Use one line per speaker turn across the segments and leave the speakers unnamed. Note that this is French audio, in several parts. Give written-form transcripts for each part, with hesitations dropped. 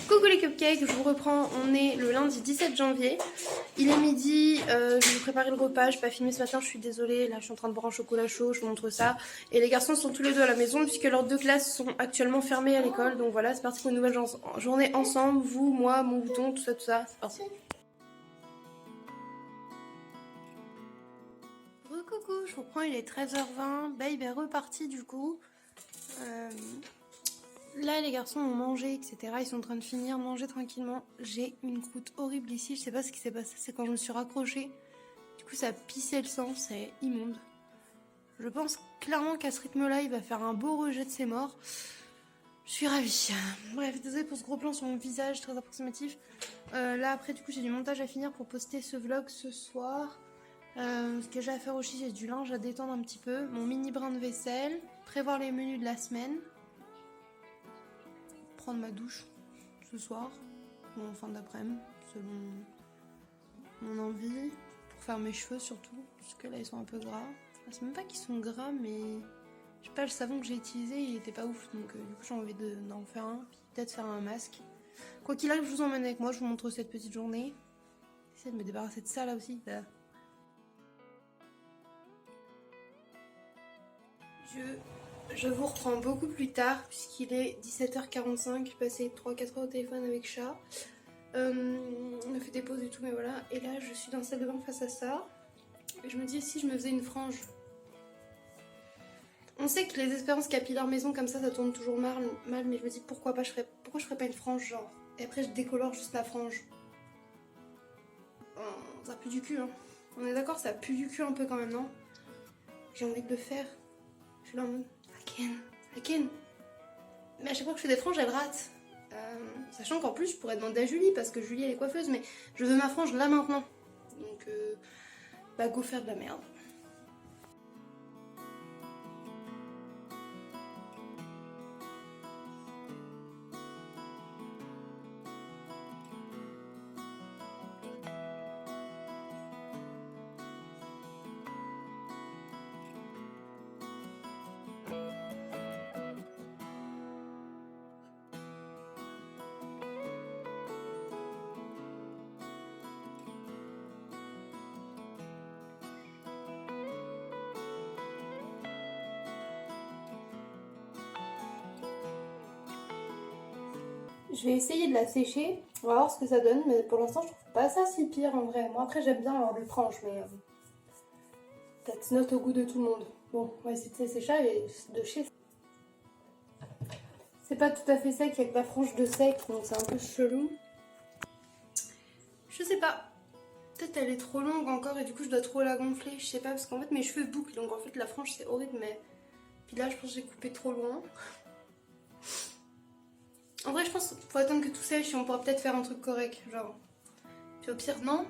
Coucou les cupcakes, je vous reprends, on est le lundi 17 janvier, il est midi, je vais vous préparer le repas, je n'ai pas filmé ce matin, je suis désolée, là je suis en train de boire un chocolat chaud, je vous montre ça, et les garçons sont tous les deux à la maison puisque leurs deux classes sont actuellement fermées à l'école, donc voilà, c'est parti pour une nouvelle journée ensemble, vous, moi, mon bouton, tout ça, c'est parti. Coucou, je vous reprends, il est 13h20, Babe est reparti du coup. Là les garçons ont mangé etc, ils sont en train de finir, manger tranquillement. J'ai une croûte horrible ici, je sais pas ce qui s'est passé, c'est quand je me suis raccrochée. Du coup ça pissait le sang, c'est immonde. Je pense clairement qu'à ce rythme là il va faire un beau rejet de ses morts. Je suis ravie. Bref, désolée pour ce gros plan sur mon visage, très approximatif. Là après du coup j'ai du montage à finir pour poster ce vlog ce soir. Ce que j'ai à faire aussi, j'ai du linge à détendre un petit peu, mon mini brin de vaisselle, prévoir les menus de la semaine, prendre ma douche ce soir, ou en fin d'après-midi, selon mon envie, pour faire mes cheveux surtout, parce que là ils sont un peu gras. Enfin, c'est même pas qu'ils sont gras, mais je sais pas, le savon que j'ai utilisé il était pas ouf, donc du coup j'ai envie d'en faire un, puis peut-être faire un masque. Quoi qu'il arrive, je vous emmène avec moi, je vous montre cette petite journée. J'essaie de me débarrasser de ça là aussi. Je vous reprends beaucoup plus tard puisqu'il est 17h45, j'ai passé 3-4 heures au téléphone avec Chat. On a fait des pauses et tout, mais voilà. Et là je suis dans la salle de bain face à ça. Et je me dis si je me faisais une frange. On sait que les expériences capillaires maison comme ça tourne toujours mal, mais je me dis pourquoi je ferais pas une frange genre. Et après je décolore juste la frange. Ça pue du cul hein. On est d'accord, ça pue du cul un peu quand même, non? J'ai envie de le faire. Je suis là en mode I can. Mais à chaque fois que je fais des franges, elle rate. Sachant qu'en plus, je pourrais demander à Julie, parce que Julie elle est coiffeuse, mais je veux ma frange là maintenant. Donc, bah go faire de la merde. Je vais essayer de la sécher, on va voir ce que ça donne, mais pour l'instant je trouve pas ça si pire en vrai. Moi après j'aime bien avoir des franges, mais that's not au goût de tout le monde. Bon, on va essayer de sécher de chez. C'est pas tout à fait sec, il y a que la frange de sec, donc c'est un peu chelou. Je sais pas, peut-être elle est trop longue encore et du coup je dois trop la gonfler, je sais pas, parce qu'en fait mes cheveux bouclent, donc en fait la frange c'est horrible, mais... Puis là je pense que j'ai coupé trop loin. En vrai je pense qu'il faut attendre que tout sèche et on pourra peut-être faire un truc correct, genre. Puis au pire non,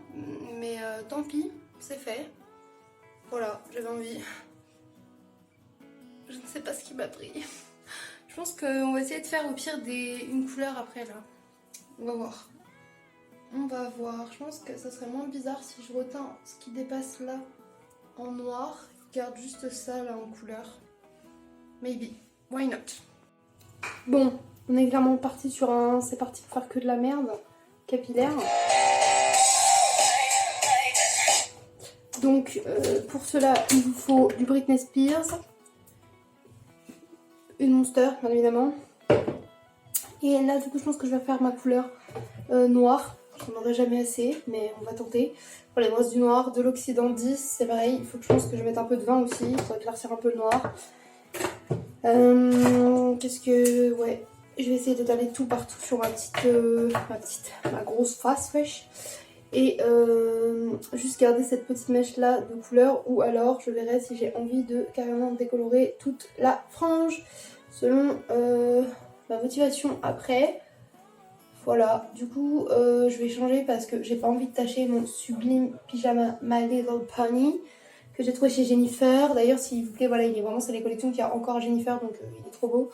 mais tant pis, c'est fait. Voilà, j'avais envie. Je ne sais pas ce qui m'a pris. Je pense qu'on va essayer de faire au pire une couleur après là. On va voir. On va voir. Je pense que ça serait moins bizarre si je reteins ce qui dépasse là en noir. Je garde juste ça là en couleur. Maybe. Why not? Bon, on est clairement parti sur un... C'est parti pour faire que de la merde capillaire. Donc pour cela, il vous faut du Britney Spears, une Monster bien évidemment. Et là du coup je pense que je vais faire ma couleur noire. J'en aurai jamais assez, mais on va tenter. Voilà, il me reste du noir, de l'oxydant 10, c'est pareil. Il faut que je pense que je mette un peu de vin aussi pour éclaircir un peu le noir. Qu'est-ce que... Ouais, je vais essayer d'étaler tout partout sur ma grosse face, wesh. Et juste garder cette petite mèche là de couleur, ou alors je verrai si j'ai envie de carrément décolorer toute la frange selon ma motivation après. Voilà, du coup je vais changer parce que j'ai pas envie de tacher mon sublime pyjama My Little Pony que j'ai trouvé chez Jennifer. D'ailleurs s'il vous plaît, voilà, il est vraiment, c'est les collections qu'il y a encore à Jennifer, donc il est trop beau.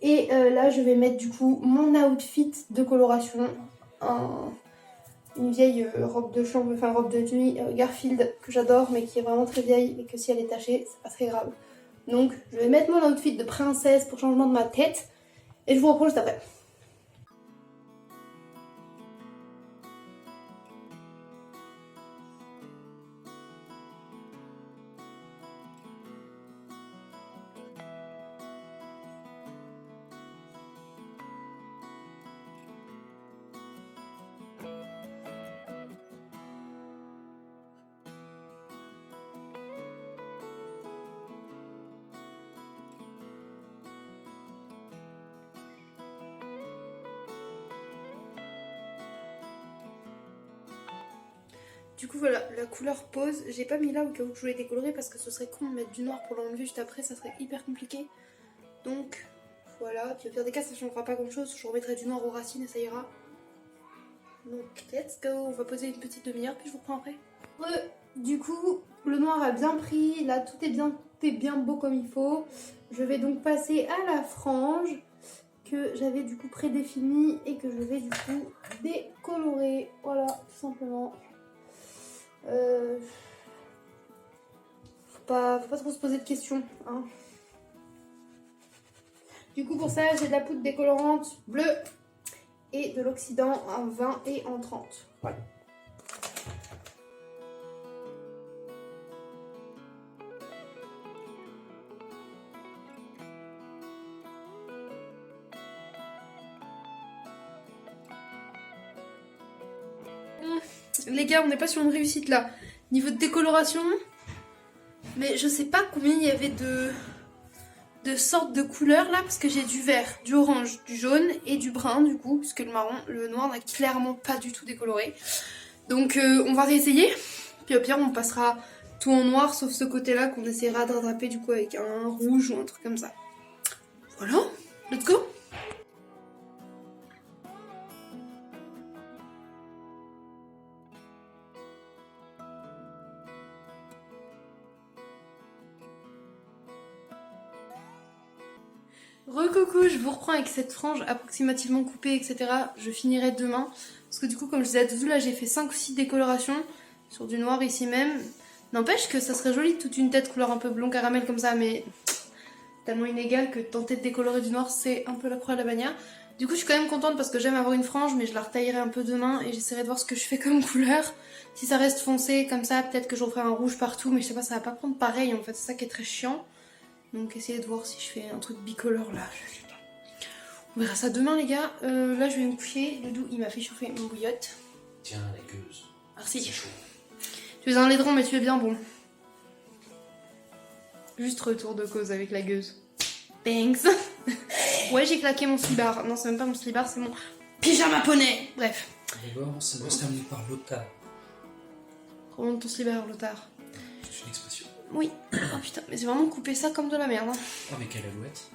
Et là je vais mettre du coup mon outfit de coloration, une vieille robe de chambre, enfin robe de nuit Garfield que j'adore mais qui est vraiment très vieille et que si elle est tachée c'est pas très grave. Donc je vais mettre mon outfit de princesse pour changement de ma tête et je vous reprends juste après. Du coup voilà, la couleur pose, j'ai pas mis là au cas où je voulais décolorer parce que ce serait con de mettre du noir pour l'enlever juste après, ça serait hyper compliqué. Donc voilà, puis au pire des cas ça changera pas grand chose, je remettrai du noir aux racines et ça ira. Donc let's go, on va poser une petite demi-heure puis je vous reprends après. Du coup le noir a bien pris, là tout est bien beau comme il faut. Je vais donc passer à la frange que j'avais du coup prédéfinie et que je vais du coup décolorer. Voilà, tout simplement. Faut pas trop se poser de questions, hein. Du coup pour ça j'ai de la poudre décolorante bleue et de l'oxydant en 20 et en 30. Voilà. Les gars, on n'est pas sur une réussite là. Niveau de décoloration, mais je sais pas combien il y avait de sortes de couleurs là, parce que j'ai du vert, du orange, du jaune et du brun du coup, puisque le noir n'a clairement pas du tout décoloré. Donc on va réessayer, puis au pire on passera tout en noir sauf ce côté là qu'on essaiera de rattraper du coup avec un rouge ou un truc comme ça. Voilà, let's go! Recoucou, je vous reprends avec cette frange approximativement coupée, etc. Je finirai demain. Parce que du coup, comme je vous ai vu, là j'ai fait 5 ou 6 décolorations sur du noir ici même. N'empêche que ça serait joli toute une tête couleur un peu blond caramel comme ça, mais tellement inégal que tenter de décolorer du noir, c'est un peu la croix à la bannière. Du coup, je suis quand même contente parce que j'aime avoir une frange, mais je la retaillerai un peu demain et j'essaierai de voir ce que je fais comme couleur. Si ça reste foncé comme ça, peut-être que je referai un rouge partout, mais je sais pas, ça va pas prendre pareil en fait, c'est ça qui est très chiant. Donc essayez de voir si je fais un truc bicolore là, je sais pas. On verra ça demain les gars. Là je vais me coucher, Doudou il m'a fait chauffer une bouillotte.
Tiens la gueuse.
Merci.
C'est chaud.
Tu es un laidron mais tu es bien bon. Juste retour de cause avec la gueuse. Thanks. Ouais j'ai claqué mon slibard. Non c'est même pas mon slibard, c'est mon pyjama poney. Bref.
D'abord ça doit se terminer par l'otard.
Remonte ton slibard l'otard.
C'est une expression.
Oui. Oh putain mais j'ai vraiment coupé ça comme de la merde. Hein.
Oh mais quelle alouette.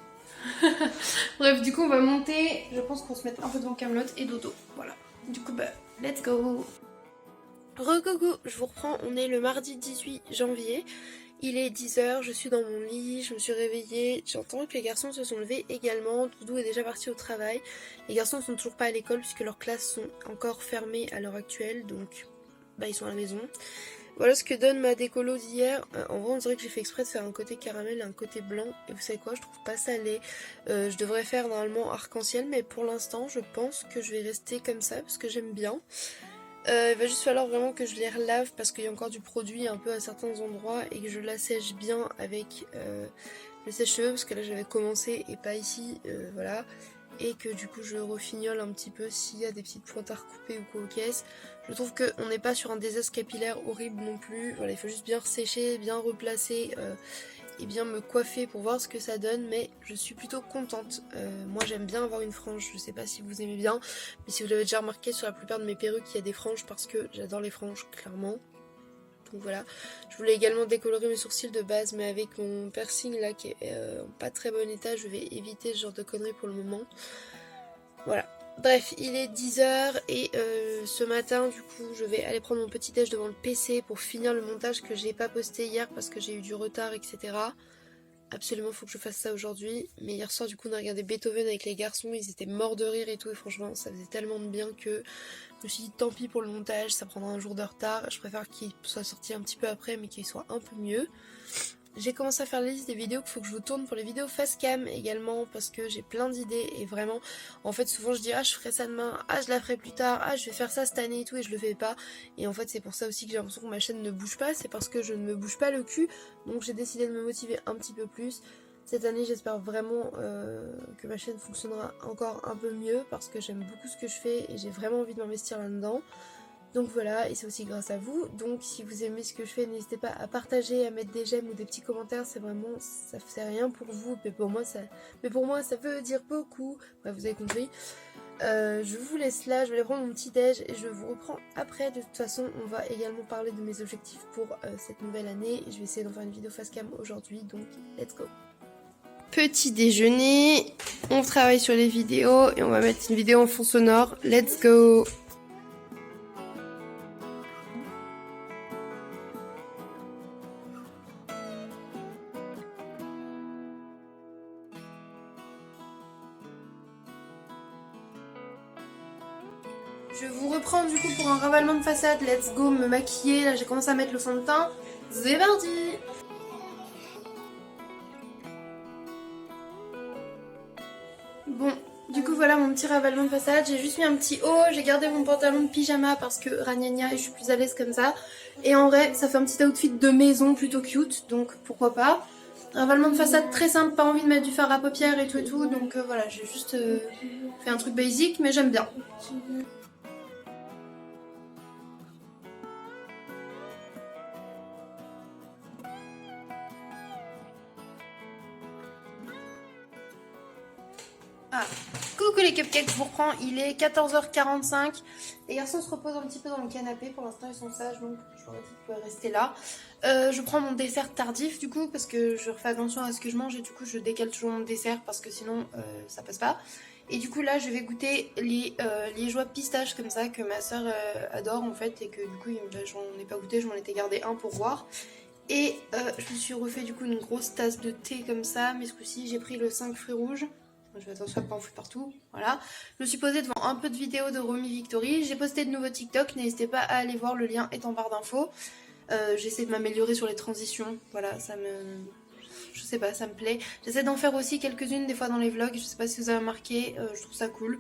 Bref, du coup, on va monter. Je pense qu'on se met un peu devant Camelot et dodo. Voilà. Du coup, bah, let's go. Recoucou, je vous reprends. On est le mardi 18 janvier. Il est 10h, je suis dans mon lit, je me suis réveillée. J'entends que les garçons se sont levés également. Doudou est déjà parti au travail. Les garçons ne sont toujours pas à l'école puisque leurs classes sont encore fermées à l'heure actuelle. Donc, bah, ils sont à la maison. Voilà ce que donne ma décolo d'hier. En vrai on dirait que j'ai fait exprès de faire un côté caramel et un côté blanc. Et vous savez quoi, je trouve pas ça laid. Je devrais faire normalement arc-en-ciel, mais pour l'instant je pense que je vais rester comme ça parce que j'aime bien. Il va juste falloir vraiment que je les relave parce qu'il y a encore du produit un peu à certains endroits et que je l'assèche bien avec le sèche-cheveux parce que là j'avais commencé et pas ici, voilà. Et que du coup je refignole un petit peu s'il y a des petites pointes à recouper ou quoi aux caisses. Je trouve qu'on n'est pas sur un désastre capillaire horrible non plus. Voilà, il faut juste bien sécher, bien replacer et bien me coiffer pour voir ce que ça donne. Mais je suis plutôt contente. Moi j'aime bien avoir une frange, je sais pas si vous aimez bien. Mais si vous l'avez déjà remarqué sur la plupart de mes perruques, il y a des franges parce que j'adore les franges, clairement. Donc voilà, je voulais également décolorer mes sourcils de base, mais avec mon piercing là qui est en pas très bon état, je vais éviter ce genre de conneries pour le moment. Voilà. Bref, il est 10h et ce matin du coup je vais aller prendre mon petit déj devant le PC pour finir le montage que j'ai pas posté hier parce que j'ai eu du retard, etc. Absolument faut que je fasse ça aujourd'hui. Mais hier soir du coup on a regardé Beethoven avec les garçons, ils étaient morts de rire et tout et franchement ça faisait tellement de bien que je me suis dit tant pis pour le montage, ça prendra un jour de retard. Je préfère qu'il soit sorti un petit peu après mais qu'il soit un peu mieux. J'ai commencé à faire la liste des vidéos qu'il faut que je vous tourne pour les vidéos face cam également parce que j'ai plein d'idées et vraiment en fait souvent je dis ah je ferai ça demain, ah je la ferai plus tard, ah je vais faire ça cette année et tout et je le fais pas et en fait c'est pour ça aussi que j'ai l'impression que ma chaîne ne bouge pas, c'est parce que je ne me bouge pas le cul donc j'ai décidé de me motiver un petit peu plus. Cette année j'espère vraiment que ma chaîne fonctionnera encore un peu mieux parce que j'aime beaucoup ce que je fais et j'ai vraiment envie de m'investir là-dedans. Donc voilà, et c'est aussi grâce à vous. Donc si vous aimez ce que je fais, n'hésitez pas à partager, à mettre des j'aime ou des petits commentaires. C'est vraiment, ça fait rien pour vous, mais pour moi ça veut dire beaucoup. Bref, vous avez compris. Je vous laisse là, je vais aller prendre mon petit déj et je vous reprends après. De toute façon, on va également parler de mes objectifs pour cette nouvelle année. Je vais essayer d'en faire une vidéo face cam aujourd'hui, donc let's go. Petit déjeuner, on travaille sur les vidéos et on va mettre une vidéo en fond sonore. Let's go! Je vous reprends du coup pour un ravalement de façade. Let's go, me maquiller. Là, j'ai commencé à mettre le fond de teint. C'est parti! Bon, du coup voilà mon petit ravalement de façade. J'ai juste mis un petit haut, j'ai gardé mon pantalon de pyjama parce que ragnagna et je suis plus à l'aise comme ça. Et en vrai ça fait un petit outfit de maison plutôt cute, donc pourquoi pas. Ravalement de façade très simple, pas envie de mettre du fard à paupières et tout, donc voilà, j'ai juste fait un truc basique mais j'aime bien. Ah, coucou les cupcakes, je vous reprends, il est 14h45. Les garçons se reposent un petit peu dans le canapé, pour l'instant ils sont sages donc je leur ai dit qu'ils pouvaient rester là. Je prends mon dessert tardif du coup parce que je refais attention à ce que je mange et du coup je décale toujours mon dessert parce que sinon ça passe pas. Et du coup là je vais goûter les liégeois pistaches comme ça que ma soeur adore en fait et que du coup j'en ai pas goûté, je m'en étais gardé un pour voir. Et je me suis refait du coup une grosse tasse de thé comme ça, mais ce coup-ci j'ai pris le 5 fruits rouges. Je fais attention à pas en foutre partout, voilà. Je me suis posée devant un peu de vidéos de Romy Victory. J'ai posté de nouveaux TikTok, n'hésitez pas à aller voir, le lien est en barre d'infos. J'essaie de m'améliorer sur les transitions, voilà, ça me... Je sais pas, ça me plaît. J'essaie d'en faire aussi quelques-unes des fois dans les vlogs, je sais pas si vous avez remarqué, je trouve ça cool.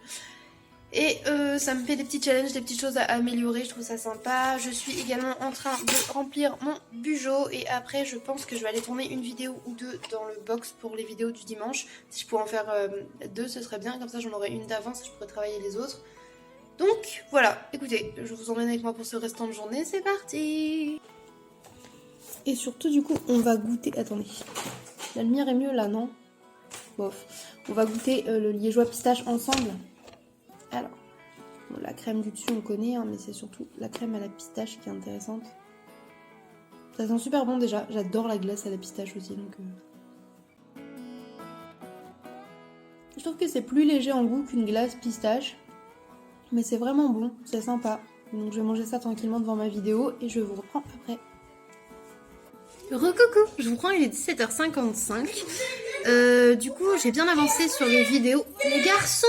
Et ça me fait des petits challenges, des petites choses à améliorer, je trouve ça sympa. Je suis également en train de remplir mon bugeot et après je pense que je vais aller tourner une vidéo ou deux dans le box pour les vidéos du dimanche. Si je pouvais en faire deux ce serait bien, comme ça j'en aurais une d'avance et je pourrais travailler les autres. Donc voilà, écoutez, je vous emmène avec moi pour ce restant de journée, c'est parti! Et surtout du coup on va goûter, attendez, la lumière est mieux là non? Bof, on va goûter le liégeois pistache ensemble. Alors, bon, la crème du dessus on connaît, hein, mais c'est surtout la crème à la pistache qui est intéressante. Ça sent super bon déjà, j'adore la glace à la pistache aussi, donc... Je trouve que c'est plus léger en goût qu'une glace pistache, mais c'est vraiment bon, c'est sympa. Donc je vais manger ça tranquillement devant ma vidéo et je vous reprends après. Recoucou, je vous reprends, il est 17h55. Du coup, j'ai bien avancé sur les vidéos. Les garçons!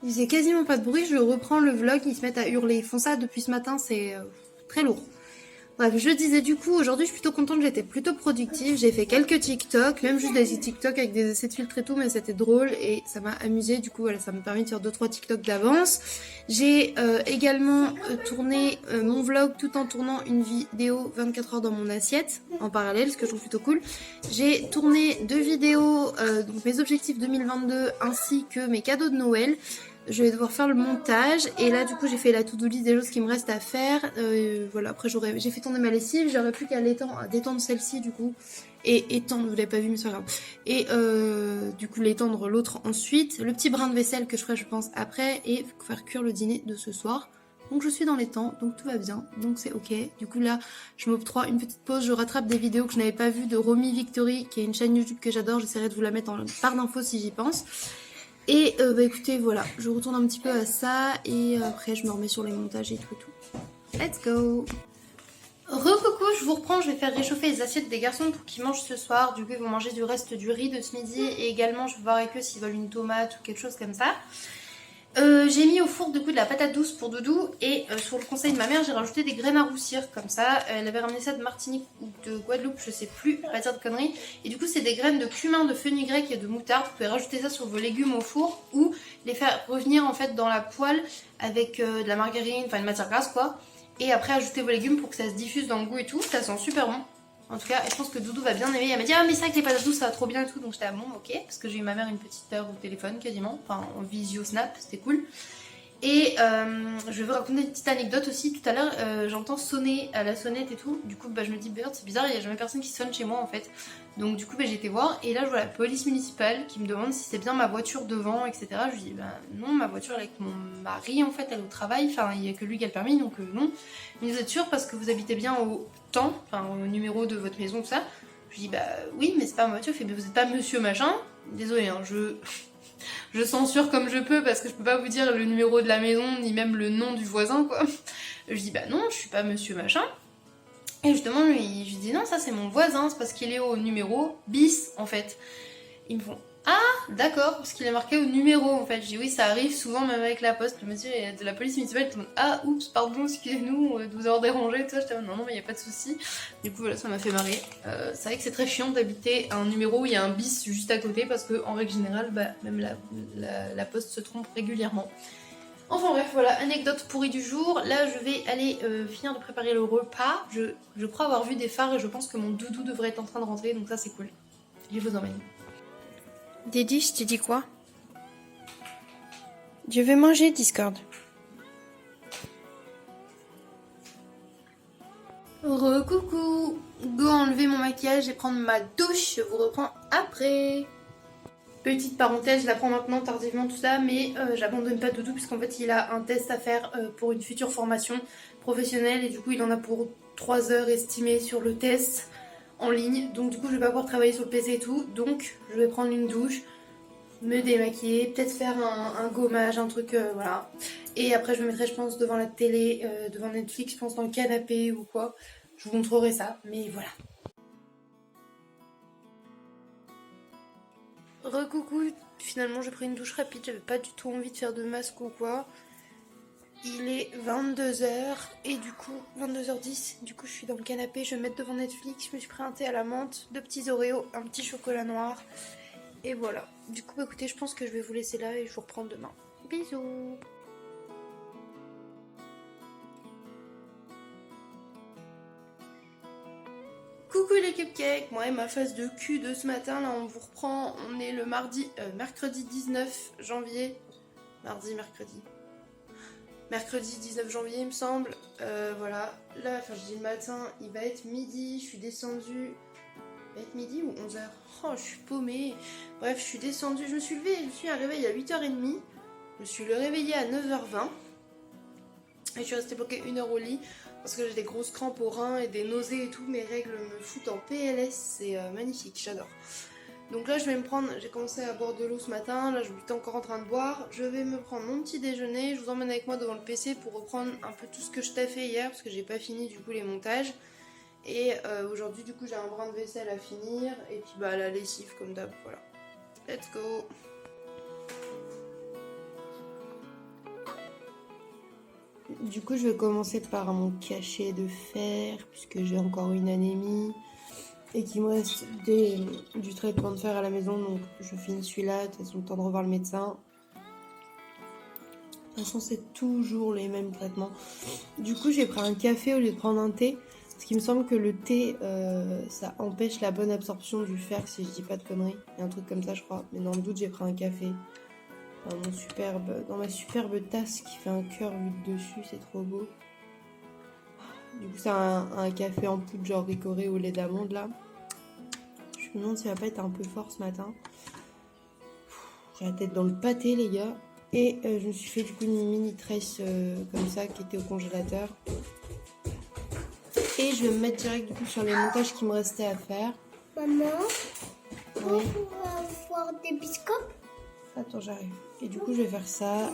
Il faisait quasiment pas de bruit, je reprends le vlog, ils se mettent à hurler. Ils font ça depuis ce matin, c'est très lourd. Bref, je disais du coup, aujourd'hui je suis plutôt contente, j'étais plutôt productive. J'ai fait quelques TikTok, même juste des TikTok avec des essais de filtres et tout, mais c'était drôle et ça m'a amusé. Du coup, voilà, ça m'a permis de faire 2-3 TikTok d'avance. J'ai également tourné mon vlog tout en tournant une vidéo 24 heures dans mon assiette en parallèle, ce que je trouve plutôt cool. J'ai tourné 2 vidéos, donc mes objectifs 2022 ainsi que mes cadeaux de Noël. Je vais devoir faire le montage et là du coup j'ai fait la to-do list des choses qui me restent à faire. Voilà, après j'ai fait tourner ma lessive, j'aurais plus qu'à détendre celle-ci du coup et étendre, vous l'avez pas vu mais c'est pas grave. Et du coup l'étendre l'autre ensuite, le petit brin de vaisselle que je ferai je pense après et faire cuire le dîner de ce soir. Donc je suis dans les temps, donc tout va bien, donc c'est ok. Du coup là je m'octroie une petite pause, je rattrape des vidéos que je n'avais pas vues de Romy Victory qui est une chaîne YouTube que j'adore, j'essaierai de vous la mettre en barre d'infos si j'y pense. Et bah écoutez, voilà, je retourne un petit peu à ça et après je me remets sur les montages et tout et tout. Let's go! Recoucou, je vous reprends, je vais faire réchauffer les assiettes des garçons pour qu'ils mangent ce soir. Du coup ils vont manger du reste du riz de ce midi et également je vais voir avec eux s'ils veulent une tomate ou quelque chose comme ça. J'ai mis au four du coup de la patate douce pour Doudou et sur le conseil de ma mère j'ai rajouté des graines à roussir comme ça. Elle avait ramené ça de Martinique ou de Guadeloupe, je sais plus, pas dire de conneries. Et du coup c'est des graines de cumin, de fenugrec et de moutarde. Vous pouvez rajouter ça sur vos légumes au four ou les faire revenir en fait dans la poêle avec de la margarine, enfin une matière grasse quoi. Et après ajouter vos légumes pour que ça se diffuse dans le goût et tout, ça sent super bon. En tout cas, je pense que Doudou va bien aimer. Elle m'a dit ah mais c'est vrai que les patates douces ça va trop bien et tout, donc j'étais ah bon ok, parce que j'ai eu ma mère une petite heure au téléphone quasiment, enfin en visio snap, c'était cool. Et je vais vous raconter une petite anecdote aussi. Tout à l'heure, j'entends sonner à la sonnette et tout. Du coup, je me dis, Bird, c'est bizarre, il n'y a jamais personne qui sonne chez moi en fait. Donc, du coup, j'ai été voir. Et là, je vois la police municipale qui me demande si c'est bien ma voiture devant, etc. Je lui dis, non, ma voiture elle est avec mon mari en fait, elle est au travail. Enfin, il n'y a que lui qui a le permis, donc non. Mais vous êtes sûr parce que vous habitez bien au temps, enfin, au numéro de votre maison, tout ça. Je lui dis, oui, mais c'est pas ma voiture. Il fait, mais vous n'êtes pas monsieur machin. Désolé, hein, je censure comme je peux parce que je peux pas vous dire le numéro de la maison ni même le nom du voisin quoi. Je dis non, je suis pas monsieur machin. Et justement, je lui dis non, ça c'est mon voisin, c'est parce qu'il est au numéro bis en fait. Ils me font ah d'accord, parce qu'il est marqué au numéro en fait. Je dis oui, ça arrive souvent même avec la poste. Le monsieur de la police municipale il me dit ah oups, pardon, excusez-nous de vous avoir dérangé, tout ça. J'étais non, mais il n'y a pas de souci. Du coup, voilà, ça m'a fait marrer. C'est vrai que c'est très chiant d'habiter un numéro où il y a un bis juste à côté parce qu'en règle générale, même la poste se trompe régulièrement. Enfin bref, voilà, anecdote pourrie du jour. Là, je vais aller finir de préparer le repas. Je crois avoir vu des phares et je pense que mon doudou devrait être en train de rentrer, donc ça c'est cool. Je vous emmène. Dédi, je t'ai dit quoi? Je vais manger, Discord. Recoucou. Go enlever mon maquillage et prendre ma douche. Je vous reprends après. Petite parenthèse, je la prends maintenant tardivement tout ça, mais j'abandonne pas Doudou puisqu'en fait il a un test à faire pour une future formation professionnelle et du coup il en a pour 3 heures estimées sur le test en ligne. Donc du coup je vais pas pouvoir travailler sur le PC et tout, donc je vais prendre une douche, me démaquiller, peut-être faire un gommage, un truc, voilà. Et après je me mettrai je pense devant la télé, devant Netflix, je pense dans le canapé ou quoi. Je vous montrerai ça, mais voilà. Recoucou, finalement j'ai pris une douche rapide, j'avais pas du tout envie de faire de masque ou quoi. Il est 22h et du coup 22h10, du coup je suis dans le canapé, je vais me mettre devant Netflix, je me suis pris un thé à la menthe, 2 petits Oreos, un petit chocolat noir et voilà. Du coup écoutez, je pense que je vais vous laisser là et je vous reprends demain. Bisous. Coucou les cupcakes, moi et ma face de cul de ce matin, là on vous reprend, on est le mercredi 19 janvier, mercredi 19 janvier il me semble, voilà, là, enfin je dis le matin, il va être midi, je suis descendue, il va être midi ou 11h, oh je suis paumée, bref je suis descendue, je me suis levée, je me suis réveillée à 8h30, je me suis réveillée à 9h20, et je suis restée bloquée 1 heure au lit, parce que j'ai des grosses crampes aux reins et des nausées et tout, mes règles me foutent en PLS, c'est magnifique, j'adore. Donc là je vais me prendre, j'ai commencé à boire de l'eau ce matin, là je suis encore en train de boire, je vais me prendre mon petit déjeuner, je vous emmène avec moi devant le PC pour reprendre un peu tout ce que je t'ai fait hier, parce que j'ai pas fini du coup les montages. Et aujourd'hui du coup j'ai un brin de vaisselle à finir, et puis la lessive comme d'hab, voilà. Let's go. Du coup je vais commencer par mon cachet de fer, puisque j'ai encore une anémie. Et qu'il me reste du traitement de fer à la maison, donc je finis celui-là, de toute façon le temps de revoir le médecin. De toute façon c'est toujours les mêmes traitements. Du coup j'ai pris un café au lieu de prendre un thé, parce qu'il me semble que le thé ça empêche la bonne absorption du fer, si je dis pas de conneries. Il y a un truc comme ça je crois, mais dans le doute j'ai pris un café. Dans ma superbe tasse qui fait un cœur vu dessus, c'est trop beau. Du coup c'est un café en poudre genre Ricoré au lait d'amande là. Je me demande s'il va pas être un peu fort ce matin. J'ai la tête dans le pâté les gars. Et je me suis fait du coup une mini tresse comme ça qui était au congélateur. Et je vais me mettre direct du coup sur les montages qui me restaient à faire.
Maman,
Oui.
on va avoir des biscottes.
Attends, j'arrive. Et du coup je vais faire ça.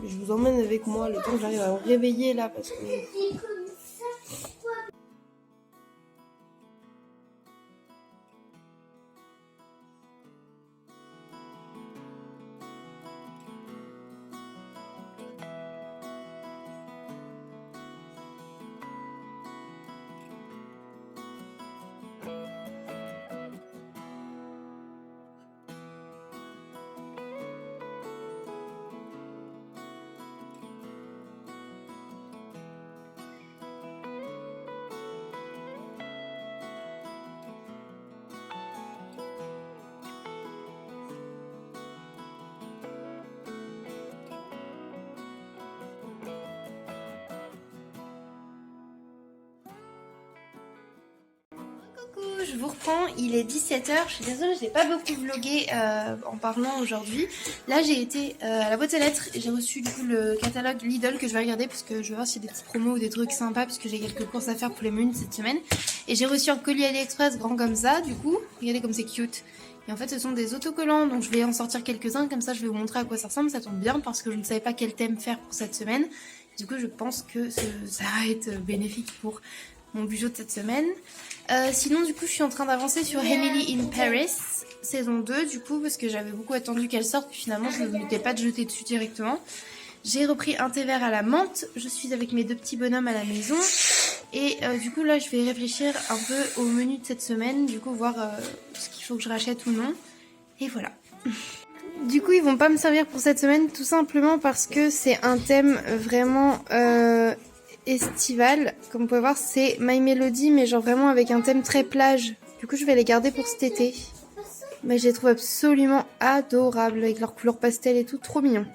Et je vous emmène avec moi le temps que j'arrive à me réveiller là parce que...
C'est comme ça.
je vous reprends, il est 17h, je suis désolée, je n'ai pas beaucoup vlogué en parlant aujourd'hui. Là j'ai été à la boîte aux lettres et j'ai reçu du coup le catalogue Lidl que je vais regarder parce que je vais voir s'il y a des petits promos ou des trucs sympas puisque j'ai quelques courses à faire pour les menus cette semaine. Et j'ai reçu un colis AliExpress grand comme ça du coup, regardez comme c'est cute. Et en fait ce sont des autocollants, donc je vais en sortir quelques-uns, comme ça je vais vous montrer à quoi ça ressemble, ça tombe bien parce que je ne savais pas quel thème faire pour cette semaine. Du coup je pense que ça va être bénéfique pour mon bijou de cette semaine. Sinon du coup je suis en train d'avancer sur Emily in Paris saison 2 du coup parce que j'avais beaucoup attendu qu'elle sorte puis finalement je ne m'étais pas de jeter dessus directement. J'ai repris un thé vert à la menthe, je suis avec mes 2 petits bonhommes à la maison et du coup là je vais réfléchir un peu au menu de cette semaine, du coup voir ce qu'il faut que je rachète ou non et voilà. Du coup ils vont pas me servir pour cette semaine tout simplement parce que c'est un thème vraiment estival, comme vous pouvez voir c'est My Melody mais genre vraiment avec un thème très plage. Du coup je vais les garder pour cet été. Mais je les trouve absolument adorables avec leurs couleurs pastel et tout, trop mignon.